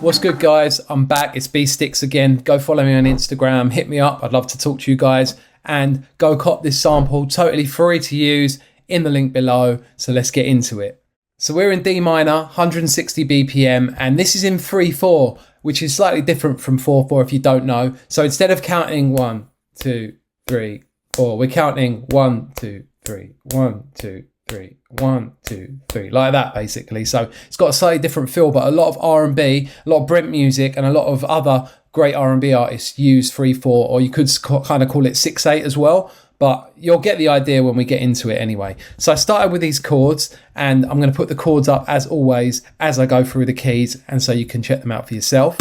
What's good, guys? I'm back. It's B Sticks again. Go follow me on Instagram. Hit me up. I'd love to talk to you guys. And go cop this sample, totally free to use, in the link below. So let's get into it. So we're in D minor, 160 BPM, and this is in 3/4, which is slightly different from 4/4 if you don't know. So instead of counting 1, 2, 3, 4, we're counting 1, 2, 3, 1, 2, 3, 1, 2, 3, like that basically. So it's got a slightly different feel, but a lot of R&B, a lot of Brent music, and a lot of other great R&B artists use 3/4, or you could kind of call it 6/8 as well. But you'll get the idea when we get into it anyway. So I started with these chords, and I'm going to put the chords up as always as I go through the keys, and so you can check them out for yourself.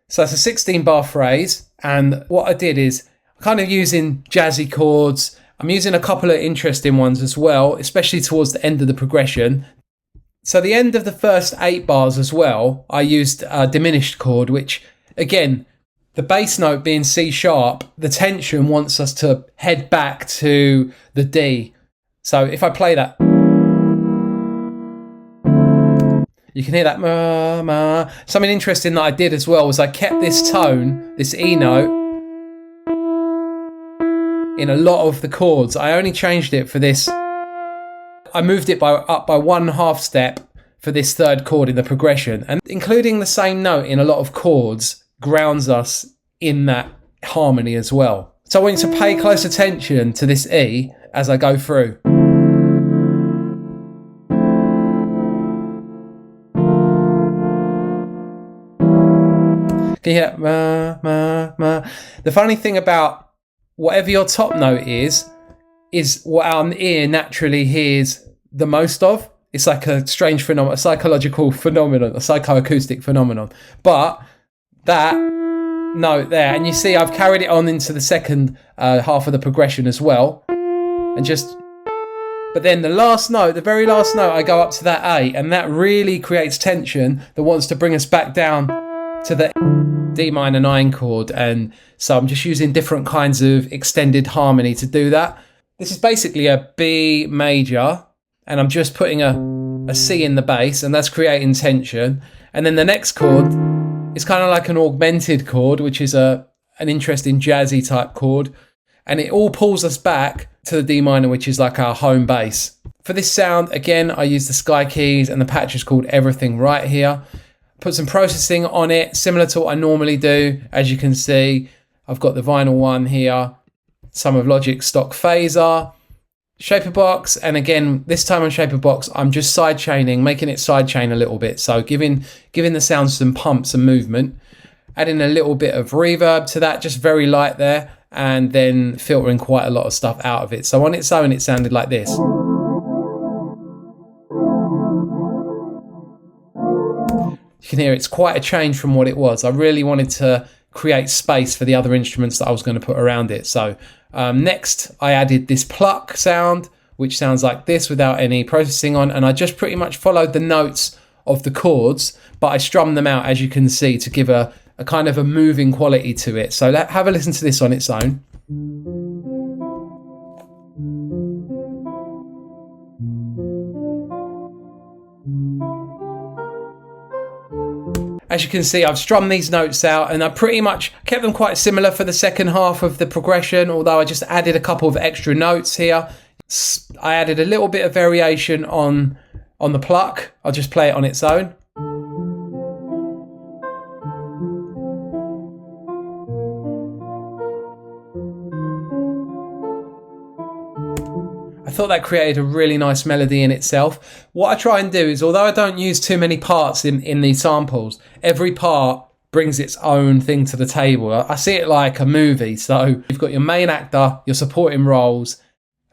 So it's a 16 bar phrase, and what I did is kind of using jazzy chords. I'm using a couple of interesting ones as well, especially towards the end of the progression. So the end of the first 8 bars as well, I used a diminished chord, which again, the bass note being C sharp, the tension wants us to head back to the D. So if I play that, you can hear that ma, ma. Something interesting that I did as well was I kept this tone, this E note, in a lot of the chords. I only changed it for this. I moved it up by 1/2 step for this third chord in the progression. And including the same note in a lot of chords grounds us in that harmony as well. So I want you to pay close attention to this E as I go through. Yeah, ma, ma, ma. The funny thing about whatever your top note is what our ear naturally hears the most of. It's like a strange phenomenon, a psychological phenomenon, a psychoacoustic phenomenon. But that note there, and you see I've carried it on into the second half of the progression as well. But then the last note, the very last note, I go up to that A, and that really creates tension that wants to bring us back down to the D minor 9 chord. And so I'm just using different kinds of extended harmony to do that. This is basically a B major, and I'm just putting a C in the bass, and that's creating tension. And then the next chord is kind of like an augmented chord, which is an interesting jazzy type chord, and it all pulls us back to the D minor, which is like our home base. For this sound, again, I use the Sky keys, and the patch is called Everything right here. Put some processing on it, similar to what I normally do. As you can see, I've got the vinyl one here, some of Logic's stock phaser, shaper box, and again, this time on shaper box, I'm just side chaining, making it side chain a little bit. So giving the sound some pump, some movement, adding a little bit of reverb to that, just very light there, and then filtering quite a lot of stuff out of it. So on its own, it sounded like this. You can hear it's quite a change from what it was. I really wanted to create space for the other instruments that I was going to put around it. So next I added this pluck sound, which sounds like this without any processing on, and I just pretty much followed the notes of the chords, but I strummed them out, as you can see, to give a kind of a moving quality to it. So have a listen to this on its own. As you can see, I've strummed these notes out, and I pretty much kept them quite similar for the second half of the progression, although I just added a couple of extra notes here. I added a little bit of variation on the pluck. I'll just play it on its own. I thought that created a really nice melody in itself. What I try and do is, although I don't use too many parts in these samples, every part brings its own thing to the table. I see it like a movie. So you've got your main actor, your supporting roles,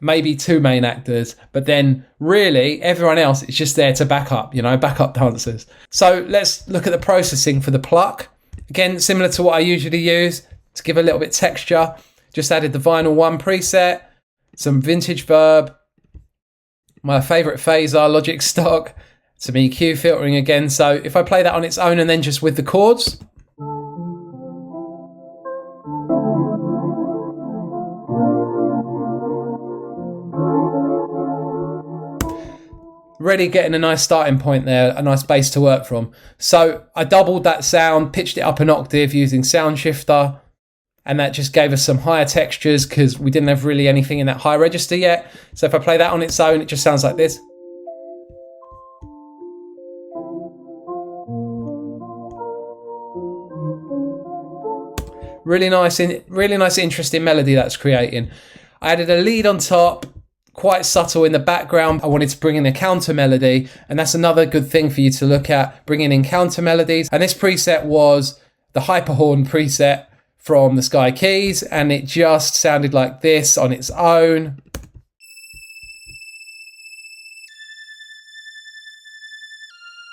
maybe 2 main actors, but then really everyone else is just there to back up dancers. So let's look at the processing for the pluck. Again, similar to what I usually use to give a little bit texture. Just added the vinyl 1 preset, some vintage verb, my favorite phaser, Logic stock, some EQ filtering again. So if I play that on its own and then just with the chords. Really getting a nice starting point there, a nice bass to work from. So I doubled that sound, pitched it up an octave using Sound Shifter, and that just gave us some higher textures because we didn't have really anything in that high register yet. So if I play that on its own, it just sounds like this. Really nice, interesting melody that's creating. I added a lead on top, quite subtle in the background. I wanted to bring in a counter melody, and that's another good thing for you to look at, bringing in counter melodies. And this preset was the Hyperhorn preset from the Sky Keys, and it just sounded like this on its own.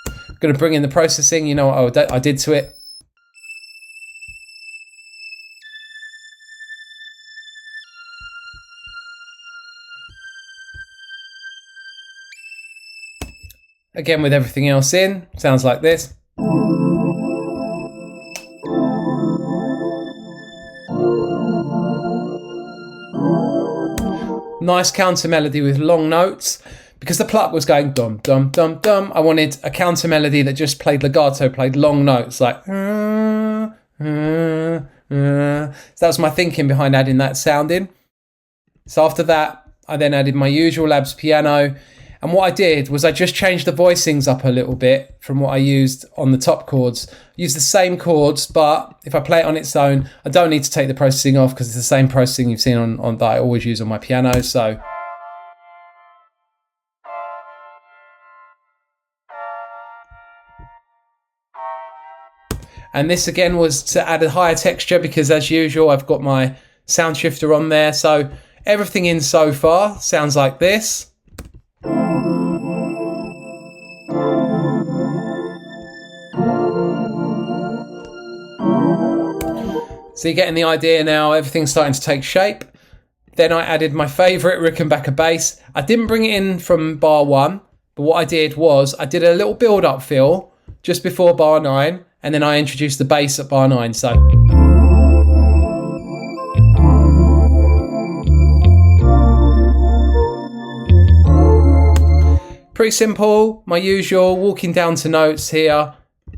I'm gonna bring in the processing, you know what I did to it. Again, with everything else in, sounds like this. Nice counter melody with long notes. Because the pluck was going dum, dum, dum, dum, I wanted a counter melody that just played legato, played long notes, like So that was my thinking behind adding that sound in. So after that, I then added my usual Labs piano. And what I did was I just changed the voicings up a little bit from what I used on the top chords. I used the same chords, but if I play it on its own, I don't need to take the processing off because it's the same processing you've seen on that I always use on my piano. So and this again was to add a higher texture because as usual, I've got my sound shifter on there. So everything in so far sounds like this. So you're getting the idea now, everything's starting to take shape. Then I added my favourite Rickenbacker bass. I didn't bring it in from bar 1, but what I did was I did a little build-up fill just before bar 9, and then I introduced the bass at bar 9. So pretty simple, my usual, walking down to notes here.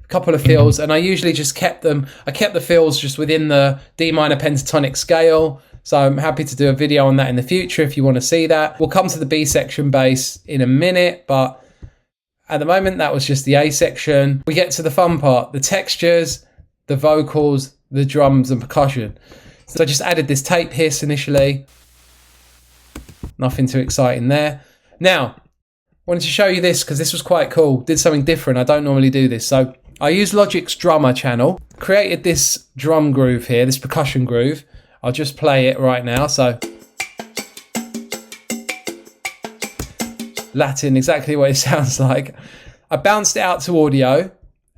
Couple of fills, and I usually just kept the fills just within the D minor pentatonic scale, so I'm happy to do a video on that in the future if you want to see that. We'll come to the B section bass in a minute, but at the moment that was just the A section. We get to the fun part, the textures, the vocals, the drums and percussion. So I just added this tape hiss initially, nothing too exciting there. Now I wanted to show you this because this was quite cool, did something different. I don't normally do this. So I used Logic's drummer channel, created this drum groove here, this percussion groove. I'll just play it right now. So Latin, exactly what it sounds like. I bounced it out to audio,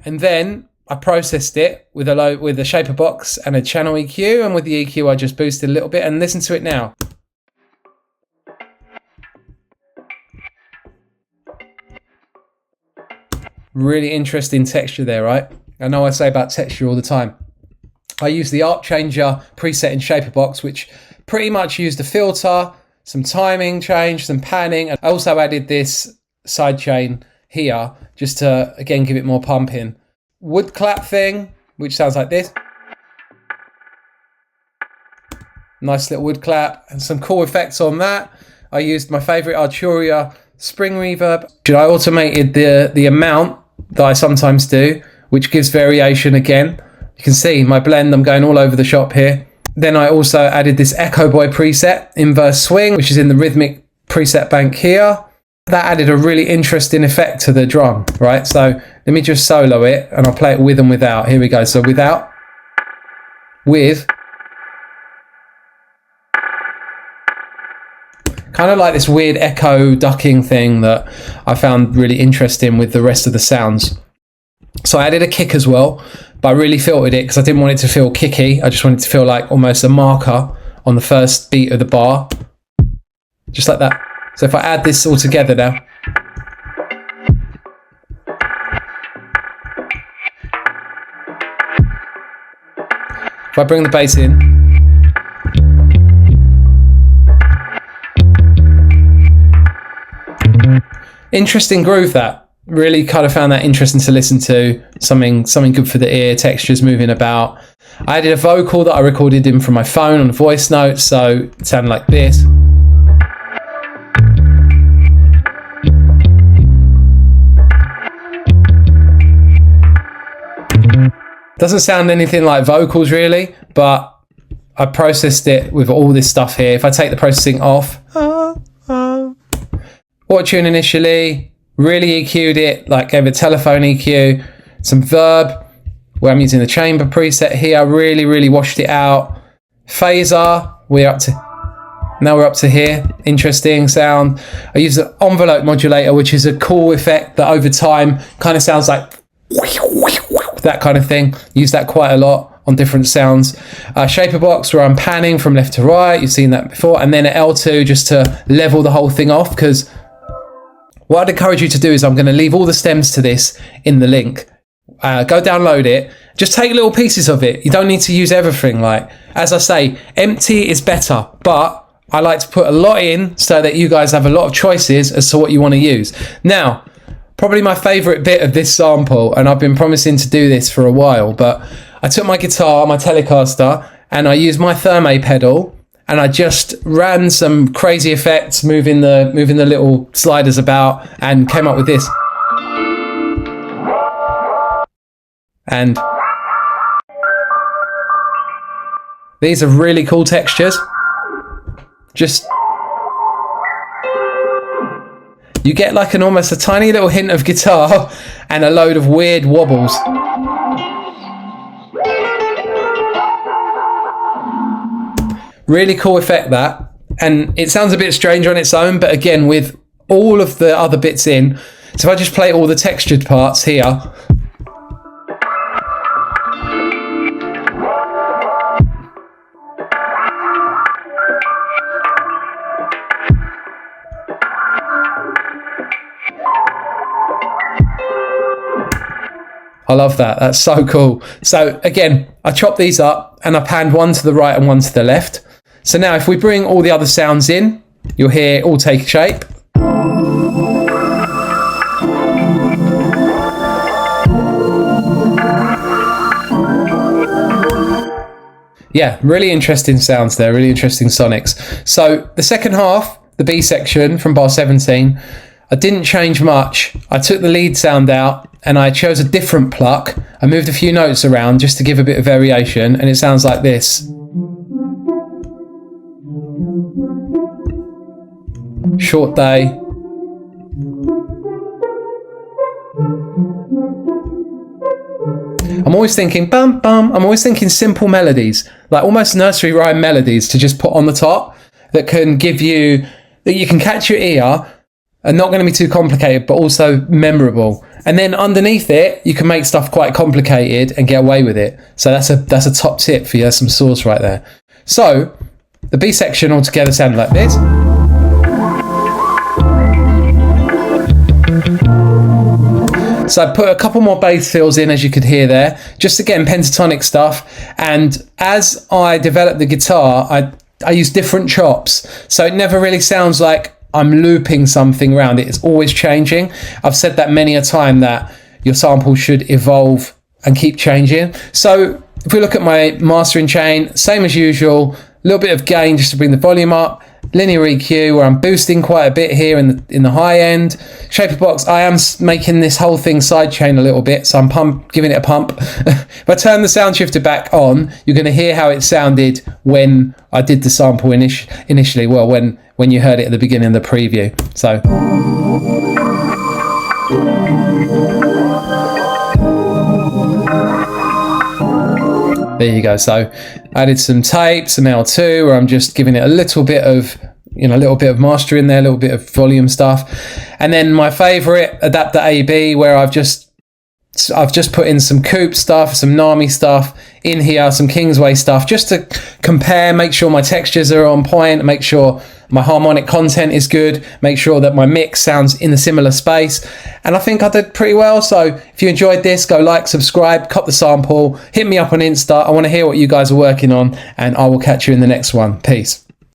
and then I processed it with a shaper box and a channel EQ, and with the EQ I just boosted a little bit, and listen to it now. Really interesting texture there, right? I know I say about texture all the time. I use the Arc Changer preset in Shaper Box, which pretty much used a filter, some timing change, some panning. I also added this sidechain here just to, again, give it more pumping. Wood clap thing, which sounds like this. Nice little wood clap and some cool effects on that. I used my favorite Arturia spring reverb. I automated the amount that I sometimes do, which gives variation again. You can see my blend, I'm going all over the shop here. Then I also added this Echo Boy preset, inverse swing, which is in the rhythmic preset bank here. That added a really interesting effect to the drum, right? So let me just solo it and I'll play it with and without. Here we go. So without, with, kind of like this weird echo ducking thing that I found really interesting with the rest of the sounds. So I added a kick as well, but I really filtered it because I didn't want it to feel kicky. I just wanted it to feel like almost a marker on the first beat of the bar, just like that. So if I add this all together now, If I bring the bass in, interesting groove. That really kind of found that interesting to listen to. Something good for the ear. Textures moving about. I added a vocal that I recorded in from my phone on voice notes, so it sounded like this. Doesn't sound anything like vocals really, but I processed it with all this stuff here. If I take the processing off, auto-tune initially, really EQ'd it, like gave it telephone EQ, some verb, where I'm using the chamber preset here, really washed it out. Phaser, now we're up to here, interesting sound. I use the envelope modulator, which is a cool effect that over time kind of sounds like that kind of thing. Use that quite a lot on different sounds. Shaper box, where I'm panning from left to right, you've seen that before, and then at L2 just to level the whole thing off, because what I'd encourage you to do is I'm going to leave all the stems to this in the link. Go download it. Just take little pieces of it. You don't need to use everything. Like, as I say, empty is better, but I like to put a lot in so that you guys have a lot of choices as to what you want to use. Now, probably my favorite bit of this sample, and I've been promising to do this for a while, but I took my guitar, my Telecaster, and I used my Therme pedal, and I just ran some crazy effects, moving the little sliders about, and came up with this. And these are really cool textures. Just, you get like almost a tiny little hint of guitar and a load of weird wobbles. Really cool effect that. And it sounds a bit strange on its own, but again, with all of the other bits in. So if I just play all the textured parts here. I love that. That's so cool. So again, I chopped these up and I panned one to the right and one to the left. So now if we bring all the other sounds in, you'll hear it all take shape. Yeah, really interesting sounds there, really interesting sonics. So the second half, the B section from bar 17, I didn't change much. I took the lead sound out and I chose a different pluck. I moved a few notes around just to give a bit of variation, and it sounds like this. Short day. I'm always thinking bum bum. I'm always thinking simple melodies, like almost nursery rhyme melodies to just put on the top that can give you, that you can catch your ear and not going to be too complicated, but also memorable. And then underneath it, you can make stuff quite complicated and get away with it. So that's a top tip for you. That's some sauce right there. So the B section altogether sounded like this. So I put a couple more bass fills in, as you could hear there, just again pentatonic stuff. And as I developed the guitar, I use different chops, so it never really sounds like I'm looping something around it. It's always changing. I've said that many a time, that your sample should evolve and keep changing. So if we look at my mastering chain, same as usual, a little bit of gain just to bring the volume up, linear EQ where I'm boosting quite a bit here in the high end. Shaper box, I am making this whole thing sidechain a little bit, so I'm giving it a pump. If I turn the sound shifter back on, you're going to hear how it sounded when I did the sample initially. Well, when you heard it at the beginning of the preview. So there you go. So I added some tape, some L2, where I'm just giving it a little bit of, a little bit of master in there, a little bit of volume stuff. And then my favorite, adapter AB, where I've just put in some Coupe stuff, some Nami stuff in here, some Kingsway stuff, just to compare, make sure my textures are on point, make sure my harmonic content is good, make sure that my mix sounds in a similar space, and I think I did pretty well. So if you enjoyed this, go like, subscribe, cop the sample, hit me up on Insta. I want to hear what you guys are working on, and I will catch you in the next one. Peace.